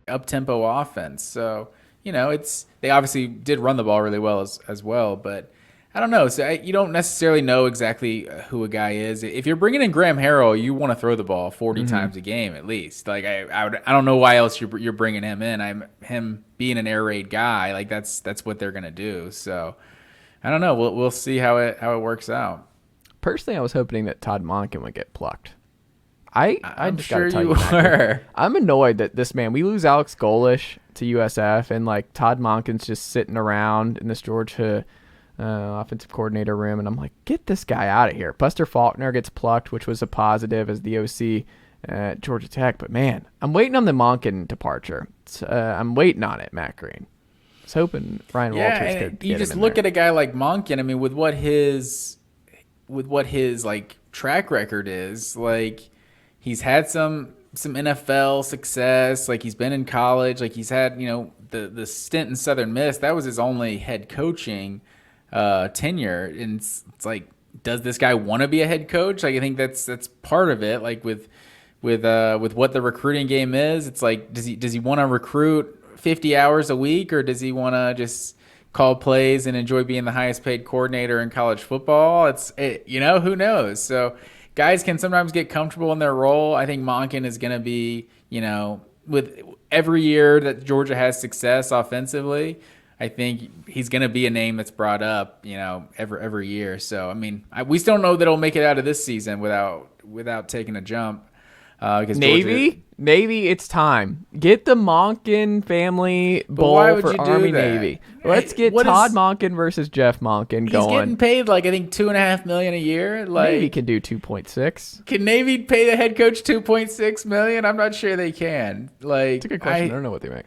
Up-tempo offense. So, they obviously did run the ball really well as well, but I don't know. So you don't necessarily know exactly who a guy is. If you're bringing in Graham Harrell, you want to throw the ball 40 times a game at least. Like I don't know why else you're bringing him in. Him being an air raid guy, like that's what they're gonna do. So I don't know. We'll see how it works out. Personally, I was hoping that Todd Monken would get plucked. I'm just sure you were. I'm annoyed that we lose Alex Golish to USF, and like Todd Monken's just sitting around in this Georgia offensive coordinator room, and I'm like, get this guy out of here. Buster Faulkner gets plucked, which was a positive as the OC at Georgia Tech, but man, I'm waiting on the Monken departure. I'm waiting on it, Matt Green. I was hoping Ryan Walters could get you just him in look there. at a guy like Monken. I mean, with what his like track record is, like he's had some NFL success. Like he's been in college. Like he's had the stint in Southern Miss. That was his only head coaching tenure, and it's like, does this guy want to be a head coach? Like I think that's part of it. Like with what the recruiting game is, it's like, does he want to recruit 50 hours a week, or does he want to just call plays and enjoy being the highest paid coordinator in college football? Who knows? So guys can sometimes get comfortable in their role. I think Monken is going to be, with every year that Georgia has success offensively, I think he's going to be a name that's brought up, every year. So, I mean, we still don't know that he'll make it out of this season without taking a jump. Because Navy, it's time. Get the Monken family bowl for Army Navy. Let's get Todd Monken versus Jeff Monken going. He's getting paid like I think $2.5 million a year. Like Navy can do 2.6. Can Navy pay the head coach $2.6 million? I'm not sure they can. Like, it's a good question. I don't know what they make.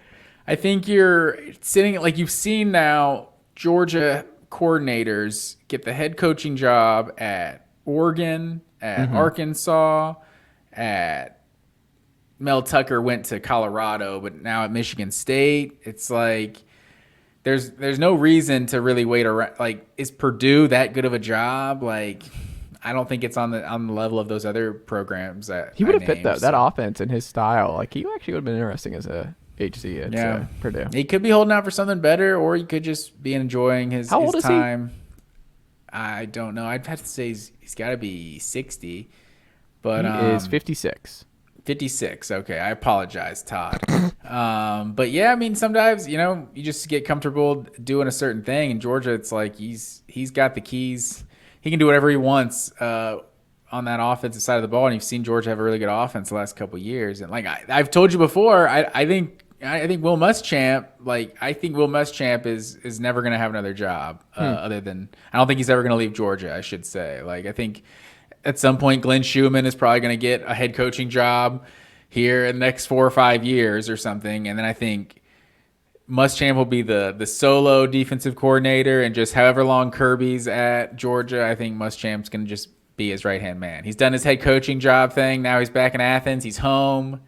I think you're sitting like you've seen now Georgia coordinators get the head coaching job at Oregon, at Arkansas, at Mel Tucker went to Colorado, but now at Michigan State. It's like there's no reason to really wait around. Like, is Purdue that good of a job? Like, I don't think it's on the level of those other programs that he would have fit that offense and his style. Like, he actually would have been interesting as a HC at Purdue. He could be holding out for something better, or he could just be enjoying his time. How old is he? I don't know. I'd have to say he's got to be 60. But he is 56. 56. Okay, I apologize, Todd. But yeah, I mean, sometimes you just get comfortable doing a certain thing. In Georgia, it's like he's got the keys. He can do whatever he wants on that offensive side of the ball. And you've seen Georgia have a really good offense the last couple of years. And like I've told you before, I think Will Muschamp. Like I think Will Muschamp is never going to have another job other than I don't think he's ever going to leave Georgia. I should say. Like I think. At some point, Glenn Schumann is probably going to get a head coaching job here in the next 4 or 5 years or something. And then I think Muschamp will be the solo defensive coordinator. And just however long Kirby's at Georgia, I think Muschamp's going to just be his right-hand man. He's done his head coaching job thing. Now he's back in Athens. He's home.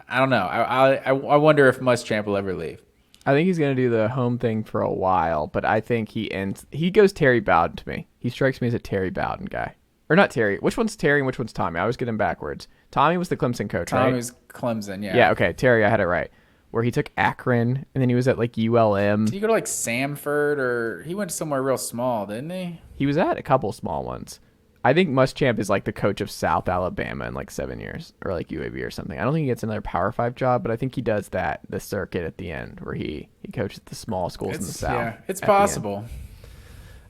I don't know. I wonder if Muschamp will ever leave. I think he's going to do the home thing for a while, but I think he goes Terry Bowden to me. He strikes me as a Terry Bowden guy. Or not Terry. Which one's Terry and which one's Tommy? I always get them backwards. Tommy was the Clemson coach, right? Tommy was Clemson, yeah. Yeah, okay. Terry, I had it right. Where he took Akron, and then he was at like ULM. Did he go to like Samford, or he went to somewhere real small, didn't he? He was at a couple small ones. I think Muschamp is like the coach of South Alabama in like 7 years, or like UAB or something. I don't think he gets another Power 5 job, but I think he does the circuit at the end where he coaches the small schools in the South. Yeah, it's possible.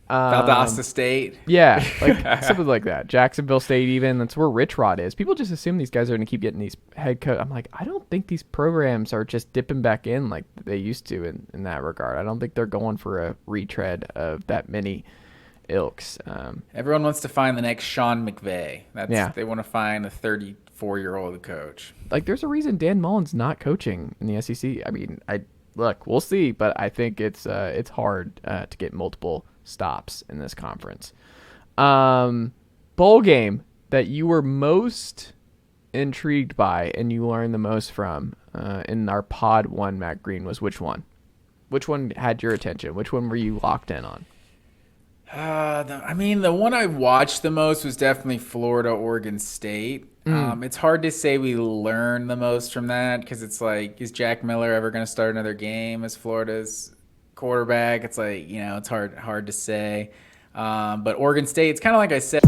Valdosta State. Yeah, like something like that. Jacksonville State even. That's where Rich Rod is. People just assume these guys are going to keep getting these head coach. I'm like, I don't think these programs are just dipping back in like they used to in that regard. I don't think they're going for a retread of that many ilks. Everyone wants to find the next Sean McVay. They want to find a 34-year-old coach. Like, there's a reason Dan Mullen's not coaching in the SEC. I mean, look, we'll see, but I think it's hard to get multiple stops in this conference. Bowl game that you were most intrigued by and you learned the most from in our pod one, Matt Green, was which one? Which one had your attention? Which one were you locked in on? The one I watched the most was definitely Florida, Oregon State. It's hard to say we learned the most from that because it's like, is Jack Miller ever going to start another game as Florida's quarterback? It's like, it's hard to say. But Oregon State, it's kind of like I said.